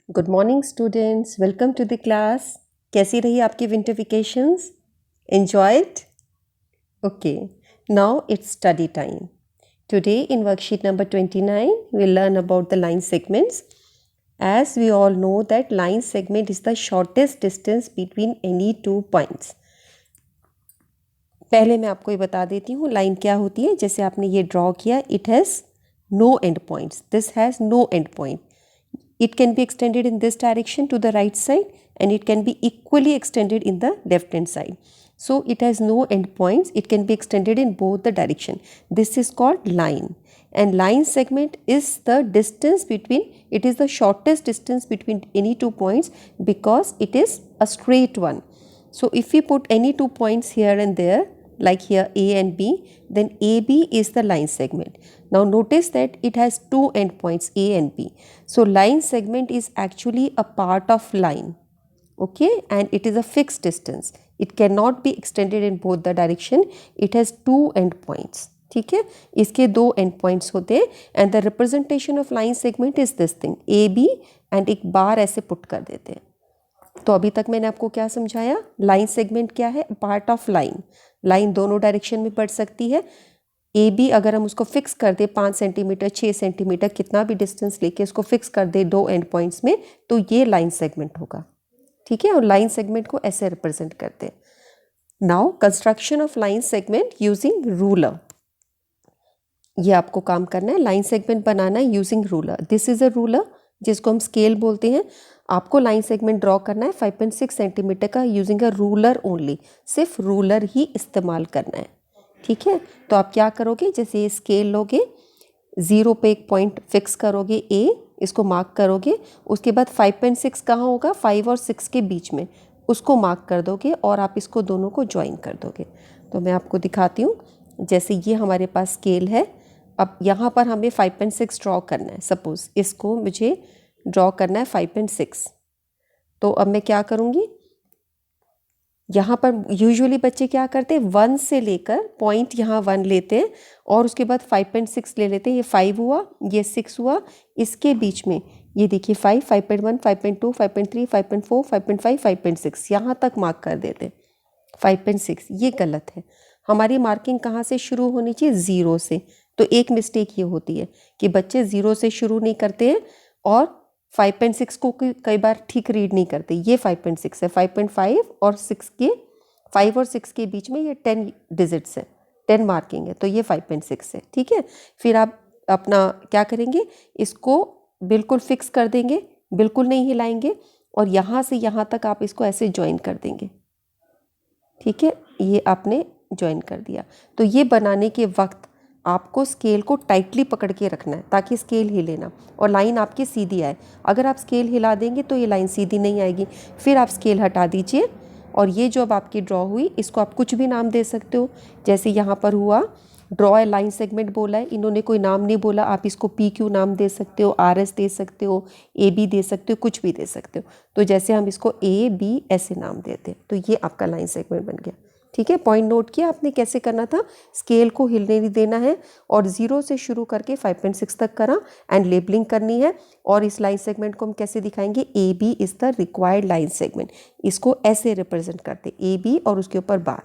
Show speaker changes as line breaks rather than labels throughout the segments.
Good morning students, welcome to the class. कैसी रही आपकी winter vacations? Enjoyed? Okay, now it's study time. Today in worksheet number 29 we'll learn about the line segments. As we all know that line segment is the shortest distance between any two points. पहले मैं आपको ये बता देती हूँ line क्या होती है। जैसे आपने ये ड्रॉ किया, it has no end points, this has no end point. It can be extended in this direction to the right side and it can be equally extended in the left hand side. So it has no end points. It can be extended in both the direction. This is called line. And line segment is the distance between, it is the shortest distance between any two points because it is a straight one. So if we put any two points here and there, like here A and B, then AB is the line segment. Now notice that it has two endpoints A and B. So line segment is actually a part of line, okay, and it is a fixed distance. It cannot be extended in both the direction. It has two endpoints. ठीक है, इसके दो and points होते हैं and the representation of line segment is this thing, A B, and एक बार ऐसे put कर देते हैं. तो अभी तक मैंने आपको क्या समझाया? लाइन सेगमेंट क्या है? Part of line. लाइन दोनों डायरेक्शन में बढ़ सकती है. ए बी अगर हम उसको फिक्स कर दे 5 सेंटीमीटर 6 सेंटीमीटर कितना भी डिस्टेंस लेके उसको फिक्स कर दे दो एंड पॉइंट्स में, तो ये लाइन सेगमेंट होगा. ठीक है, और लाइन सेगमेंट को ऐसे रिप्रेजेंट करते हैं. Now construction of line segment using ruler. ये आपको काम करना है, लाइन सेगमेंट बनाना है using ruler. This is a ruler जिसको हम स्केल बोलते हैं. आपको लाइन सेगमेंट ड्रॉ करना है 5.6 सेंटीमीटर का यूजिंग अ रूलर ओनली. सिर्फ रूलर ही इस्तेमाल करना है. ठीक है, तो आप क्या करोगे, जैसे ये स्केल लोगे, 0 पे एक पॉइंट फिक्स करोगे ए, इसको मार्क करोगे. उसके बाद 5.6 कहाँ होगा? 5 और 6 के बीच में, उसको मार्क कर दोगे और आप इसको दोनों को ज्वाइन कर दोगे. तो मैं आपको दिखाती हूँ. जैसे ये हमारे पास स्केल है. अब यहाँ पर हमें 5.6 ड्रॉ करना है. सपोज़ इसको मुझे ड्रॉ करना है 5.6. तो अब मैं क्या करूँगी, यहाँ पर यूजुअली बच्चे क्या करते हैं, 1 से लेकर पॉइंट यहाँ 1 लेते हैं और उसके बाद 5.6 ले लेते हैं. ये 5 हुआ, ये 6 हुआ, इसके बीच में ये देखिए 5, 5.1, 5.2, 5.3, 5.4, 5.5, 5.6 यहाँ तक मार्क कर देते हैं. 5.6 ये गलत है. हमारी मार्किंग कहाँ से शुरू होनी चाहिए? 0 से. तो एक मिस्टेक ये होती है कि बच्चे 0 से शुरू नहीं करते हैं और 5.6 को कई बार ठीक रीड नहीं करते. ये 5.6 है. 5.5 और 6 के 5 और 6 के बीच में ये 10 डिजिट्स है, 10 मार्किंग है, तो ये 5.6 है. ठीक है, फिर आप अपना क्या करेंगे, इसको बिल्कुल फिक्स कर देंगे, बिल्कुल नहीं हिलाएंगे और यहाँ से यहाँ तक आप इसको ऐसे ज्वाइन कर देंगे. ठीक है, ये आपने ज्वाइन कर दिया. तो ये बनाने के वक्त आपको स्केल को टाइटली पकड़ के रखना है ताकि स्केल हिले ना और लाइन आपकी सीधी आए. अगर आप स्केल हिला देंगे तो ये लाइन सीधी नहीं आएगी. फिर आप स्केल हटा दीजिए और ये जो अब आपकी ड्रॉ हुई, इसको आप कुछ भी नाम दे सकते हो. जैसे यहाँ पर हुआ ड्रॉ ए लाइन सेगमेंट बोला है, इन्होंने कोई नाम नहीं बोला, आप इसको पी क्यू नाम दे सकते हो, आर एस दे सकते हो, ए बी दे सकते हो, कुछ भी दे सकते हो. तो जैसे हम इसको ए बी ऐसे नाम देते हैं, तो ये आपका लाइन सेगमेंट बन गया. ठीक है, पॉइंट नोट किया आपने कैसे करना था. स्केल को हिलने नहीं देना है और 0 से शुरू करके 5.6 तक करा एंड लेबलिंग करनी है. और इस लाइन सेगमेंट को हम कैसे दिखाएंगे, A B is the required line segment. इसको ऐसे रिप्रेजेंट करते, ए बी और उसके ऊपर बार.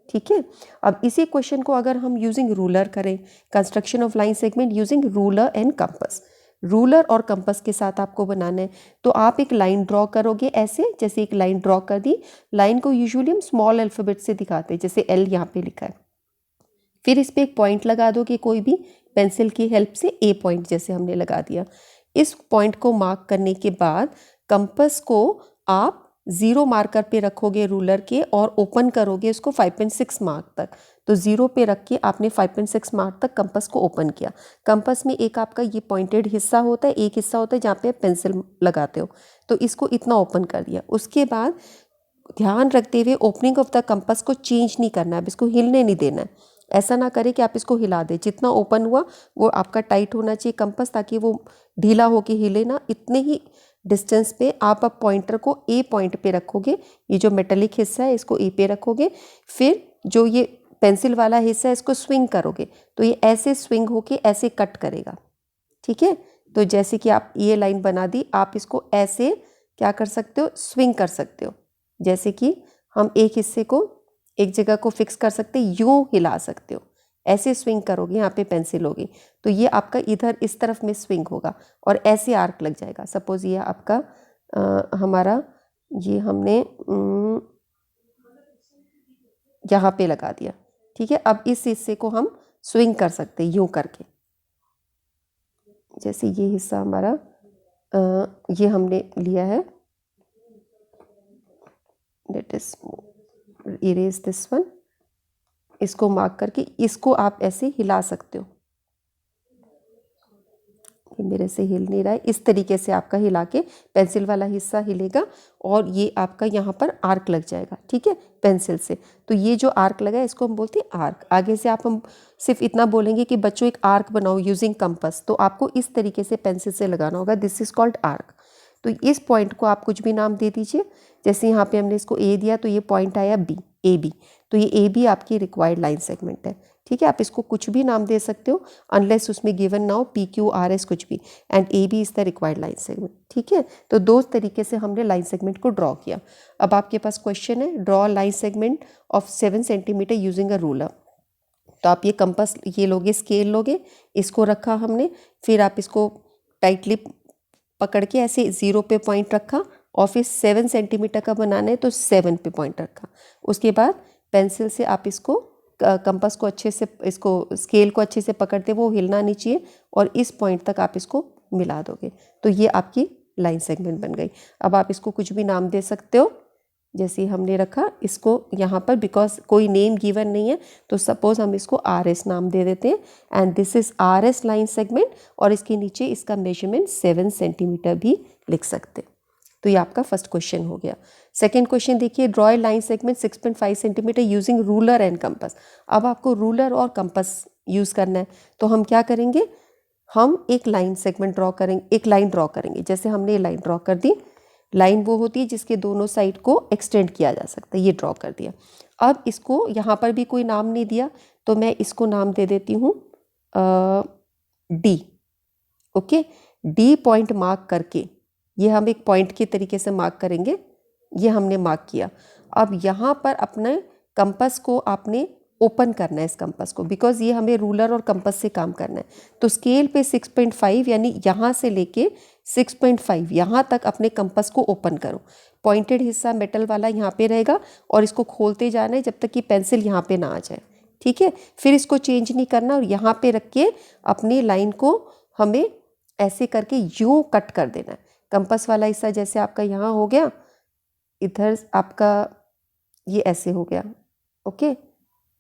ठीक है, अब इसी क्वेश्चन को अगर हम यूजिंग रूलर करें, construction of line segment using ruler and compass. Ruler और कंपस के साथ आपको बनाना है. तो आप एक लाइन ड्रॉ करोगे ऐसे, जैसे एक लाइन ड्रॉ कर दी. लाइन को यूजुअली हम स्मॉल अल्फ़ाबेट से दिखाते हैं, जैसे एल यहाँ पे लिखा है. फिर इस पर एक पॉइंट लगा दो कि कोई भी पेंसिल की हेल्प से ए पॉइंट जैसे हमने लगा दिया. इस पॉइंट को मार्क करने के बाद कंपस को आप 0 मार्कर पे रखोगे रूलर के और ओपन करोगे उसको 5.6 मार्क तक. तो 0 पे रख के आपने 5.6 मार्क तक कंपस को ओपन किया. कंपस में एक आपका ये पॉइंटेड हिस्सा होता है, एक हिस्सा होता है जहाँ पे आप पेंसिल लगाते हो. तो इसको इतना ओपन कर दिया. उसके बाद ध्यान रखते हुए ओपनिंग ऑफ द कंपस को चेंज नहीं करना है, इसको हिलने नहीं देना है. ऐसा ना करें कि आप इसको हिला दें. जितना ओपन हुआ वो आपका टाइट होना चाहिए कंपस, ताकि वो ढीला होके हिले ना. इतने ही डिस्टेंस पे आप अब पॉइंटर को ए पॉइंट पे रखोगे. ये जो मेटेलिक हिस्सा है इसको ए पे रखोगे. फिर जो ये पेंसिल वाला हिस्सा है इसको स्विंग करोगे, तो ये ऐसे स्विंग होके ऐसे कट करेगा. ठीक है, तो जैसे कि आप ये लाइन बना दी, आप इसको ऐसे क्या कर सकते हो, स्विंग कर सकते हो। जैसे कि हम एक हिस्से को एक जगह को फिक्स कर सकते, यूं हिला सकते हो, ऐसे स्विंग करोगे, यहाँ पे पेंसिल होगी तो ये आपका इधर इस तरफ में स्विंग होगा और ऐसे आर्क लग जाएगा। सपोज ये आपका हमारा ये हमने यहाँ पे लगा दिया, ठीक है। अब इस हिस्से को हम स्विंग कर सकते हैं यूं करके, जैसे ये हिस्सा हमारा ये हमने लिया है, let us erase this one, इसको मार्क करके इसको आप ऐसे हिला सकते हो। ये मेरे से हिल नहीं रहा है, इस तरीके से आपका हिला के पेंसिल वाला हिस्सा हिलेगा और ये आपका यहाँ पर आर्क लग जाएगा, ठीक है, पेंसिल से। तो ये जो आर्क लगा है इसको हम बोलते हैं आर्क। आगे से आप हम सिर्फ इतना बोलेंगे कि बच्चों एक आर्क बनाओ यूजिंग कंपास, तो आपको इस तरीके से पेंसिल से लगाना होगा, दिस इज कॉल्ड आर्क। तो इस पॉइंट को आप कुछ भी नाम दे दीजिए, जैसे यहाँ पे हमने इसको ए दिया तो ये पॉइंट आया बी, ए बी, तो ये ए बी आपकी रिक्वायर्ड लाइन सेगमेंट है, ठीक है। आप इसको कुछ भी नाम दे सकते हो अनलेस उसमें गिवन ना हो पी क्यू आर एस कुछ भी, and A B is the required line segment, ठीक है। तो दो तरीके से हमने लाइन सेगमेंट को ड्रॉ किया। अब आपके पास क्वेश्चन है, draw line segment of 7 centimetre using a ruler. तो आप ये कंपास ये लोगे, स्केल लोगे, इसको रखा हमने, फिर आप इसको टाइटली पकड़ के ऐसे 0 पे पॉइंट रखा और फिर 7 सेंटीमीटर का बनाना है तो 7 पे पॉइंट रखा। उसके बाद पेंसिल से आप इसको कंपास को अच्छे से, इसको स्केल को अच्छे से पकड़ते, वो हिलना नहीं चाहिए, और इस पॉइंट तक आप इसको मिला दोगे तो ये आपकी लाइन सेगमेंट बन गई। अब आप इसको कुछ भी नाम दे सकते हो, जैसे हमने रखा इसको यहाँ पर, बिकॉज कोई नेम गिवन नहीं है तो सपोज हम इसको आर एस नाम दे देते हैं, and this is R S line segment, और इसके नीचे इसका मेजरमेंट 7 सेंटीमीटर भी लिख सकते हैं। तो ये आपका फर्स्ट क्वेश्चन हो गया। सेकेंड क्वेश्चन देखिए, draw a line segment 6.5 centimetre using ruler and compass. अब आपको रूलर और कंपास यूज़ करना है, तो हम क्या करेंगे, हम एक लाइन सेगमेंट ड्रॉ करेंगे, एक लाइन ड्रॉ करेंगे। जैसे हमने ये लाइन ड्रॉ कर दी, लाइन वो होती है जिसके दोनों साइड को एक्सटेंड किया जा सकता है, ये ड्रॉ कर दिया। अब इसको यहाँ पर भी कोई नाम नहीं दिया तो मैं इसको नाम दे देती हूँ D, okay. D point mark करके, ये हम एक पॉइंट के तरीके से मार्क करेंगे, ये हमने मार्क किया। अब यहाँ पर अपने कंपास को आपने ओपन करना है, इस कंपास को, बिकॉज ये हमें रूलर और कंपास से काम करना है। तो स्केल पे 6.5 यानी यहाँ से लेके 6.5 यहाँ तक अपने कंपास को ओपन करो। पॉइंटेड हिस्सा मेटल वाला यहाँ पे रहेगा और इसको खोलते जाना है जब तक कि पेंसिल यहाँ पे ना आ जाए, ठीक है। फिर इसको चेंज नहीं करना और यहाँ पे रख के अपनी लाइन को हमें ऐसे करके यूं कट कर देना है। कंपास वाला हिस्सा जैसे आपका यहाँ हो गया, इधर आपका ये ऐसे हो गया, ओके,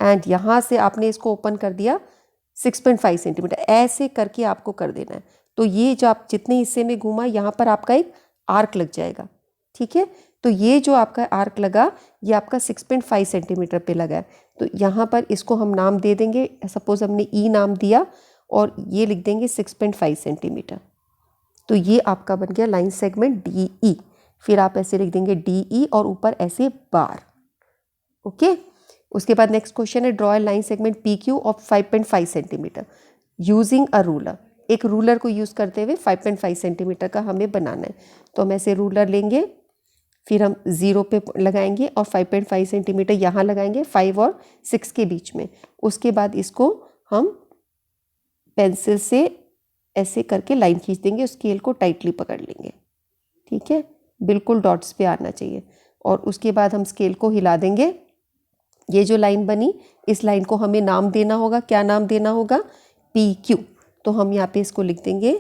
एंड यहाँ से आपने इसको ओपन कर दिया 6.5 सेंटीमीटर, ऐसे करके आपको कर देना है। तो ये जो आप जितने हिस्से में घूमा, यहाँ पर आपका एक आर्क लग जाएगा, ठीक है। तो ये जो आपका आर्क लगा, ये आपका 6.5 सेंटीमीटर पे लगा है। तो यहाँ पर इसको हम नाम दे देंगे, सपोज हमने ई नाम दिया और ये लिख देंगे 6.5 सेंटीमीटर। तो ये आपका बन गया लाइन सेगमेंट डी ई। फिर आप ऐसे लिख देंगे डी ई और ऊपर ऐसे बार, ओके। उसके बाद नेक्स्ट क्वेश्चन है, draw a line segment P Q of 5.5 centimetre using a ruler. एक रूलर को यूज़ करते हुए 5.5 सेंटीमीटर का हमें बनाना है। तो हम ऐसे रूलर लेंगे, फिर हम 0 पे लगाएंगे और 5.5 सेंटीमीटर यहाँ लगाएंगे 5 और 6 के बीच में। उसके बाद इसको हम पेंसिल से ऐसे करके लाइन खींच देंगे, स्केल को टाइटली पकड़ लेंगे, ठीक है, बिल्कुल डॉट्स पे आना चाहिए। और उसके बाद हम स्केल को हिला देंगे। ये जो लाइन बनी, इस लाइन को हमें नाम देना होगा, क्या नाम देना होगा, पी क्यू। तो हम यहाँ पे इसको लिख देंगे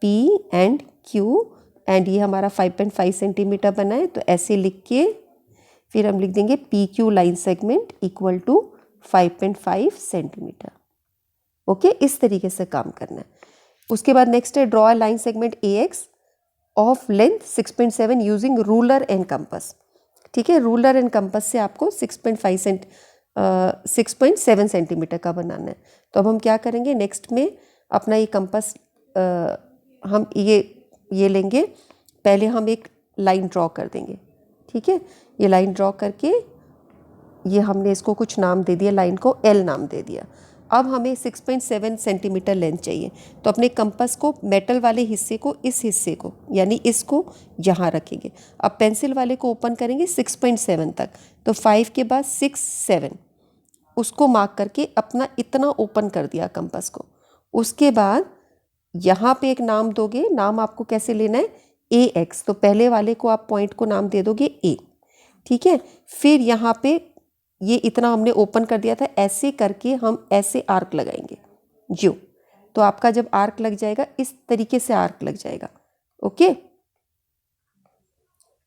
पी एंड क्यू, एंड ये हमारा 5.5 सेंटीमीटर बना है, तो ऐसे लिख के फिर हम लिख देंगे P Q line segment equal to 5.5 centimetre, okay. इस तरीके से काम करना है। उसके बाद नेक्स्ट है, draw line segment A x of length 6.7 using ruler and compass, ठीक है। रूलर एंड कंपास से आपको 6.7 सेंटीमीटर का बनाना है। तो अब हम क्या करेंगे, नेक्स्ट में अपना ये कंपास हम ये लेंगे, पहले हम एक लाइन ड्रॉ कर देंगे, ठीक है। ये लाइन ड्रॉ करके ये हमने इसको कुछ नाम दे दिया, लाइन को एल नाम दे दिया। अब हमें 6.7 सेंटीमीटर लेंथ चाहिए, तो अपने कंपास को मेटल वाले हिस्से को, इस हिस्से को यानी इसको यहाँ रखेंगे। अब पेंसिल वाले को ओपन करेंगे 6.7 तक, तो 5 के बाद 6 7 उसको मार्क करके अपना इतना ओपन कर दिया कंपास को। उसके बाद यहाँ पे एक नाम दोगे, नाम आपको कैसे लेना है, AX, तो पहले वाले को आप पॉइंट को नाम दे दोगे A, ठीक है। फिर यहाँ पे ये इतना हमने ओपन कर दिया था, ऐसे करके हम ऐसे आर्क लगाएंगे जो, तो आपका जब आर्क लग जाएगा इस तरीके से आर्क लग जाएगा, ओके।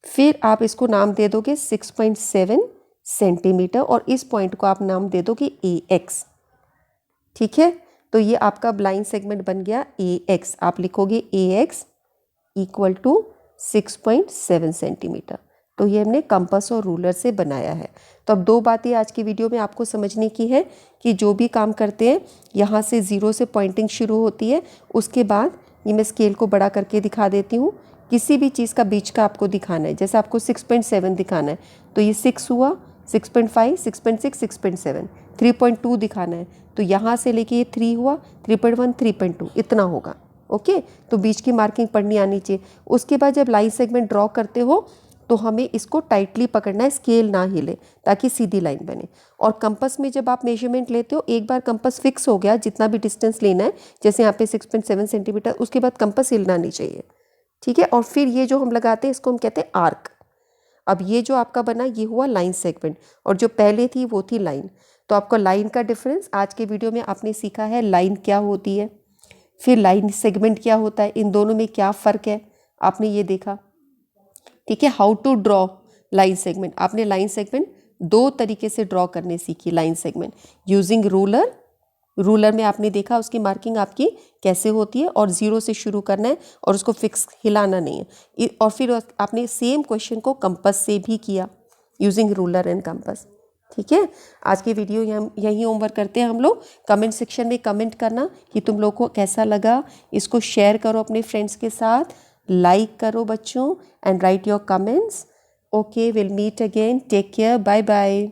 फिर आप इसको नाम दे दोगे 6.7 सेंटीमीटर और इस पॉइंट को आप नाम दे दोगे AX, ठीक है। तो ये आपका ब्लाइंड सेगमेंट बन गया AX। आप लिखोगे AX इक्वल टू 6.7 सेंटीमीटर। तो ये हमने कंपास और रूलर से बनाया है। तो अब दो बातें आज की वीडियो में आपको समझने की है कि जो भी काम करते हैं यहाँ से 0 से पॉइंटिंग शुरू होती है। उसके बाद ये मैं स्केल को बड़ा करके दिखा देती हूँ। किसी भी चीज़ का बीच का आपको दिखाना है, जैसे आपको 6.7 दिखाना है तो ये 6 हुआ, 6.5, 6.6, 6.7, 3.2 दिखाना है तो यहाँ से लेके ये 3 हुआ, 3.1, 3.2 इतना होगा, ओके। तो बीच की मार्किंग पढ़नी आनी चाहिए। उसके बाद जब लाइन सेगमेंट ड्रॉ करते हो तो हमें इसको टाइटली पकड़ना है, स्केल ना हिले, ताकि सीधी लाइन बने। और कंपास में जब आप मेजरमेंट लेते हो, एक बार कंपास फिक्स हो गया जितना भी डिस्टेंस लेना है, जैसे यहाँ पे 6.7 सेंटीमीटर, उसके बाद कंपास हिलना नहीं चाहिए, ठीक है। और फिर ये जो हम लगाते हैं इसको हम कहते हैं आर्क। अब ये जो आपका बना ये हुआ लाइन सेगमेंट, और जो पहले थी वो थी लाइन। तो आपको लाइन का डिफरेंस आज के वीडियो में आपने सीखा है, लाइन क्या होती है, फिर लाइन सेगमेंट क्या होता है, इन दोनों में क्या फ़र्क है आपने ये देखा, ठीक है। How to draw line segment, आपने लाइन सेगमेंट दो तरीके से ड्रॉ करने सीखी। Line segment using ruler, ruler में आपने देखा उसकी मार्किंग आपकी कैसे होती है, और 0 से शुरू करना है और उसको फिक्स हिलाना नहीं है। और फिर आपने सेम क्वेश्चन को कंपास से भी किया यूजिंग रूलर एंड कंपास, ठीक है। आज की वीडियो यही होमवर्क करते हैं हम लोग। कमेंट सेक्शन में कमेंट करना कि तुम लोग को कैसा लगा। इसको शेयर करो अपने फ्रेंड्स के साथ, लाइक करो बच्चों, and write your comments. Okay, will meet again, take care, bye bye.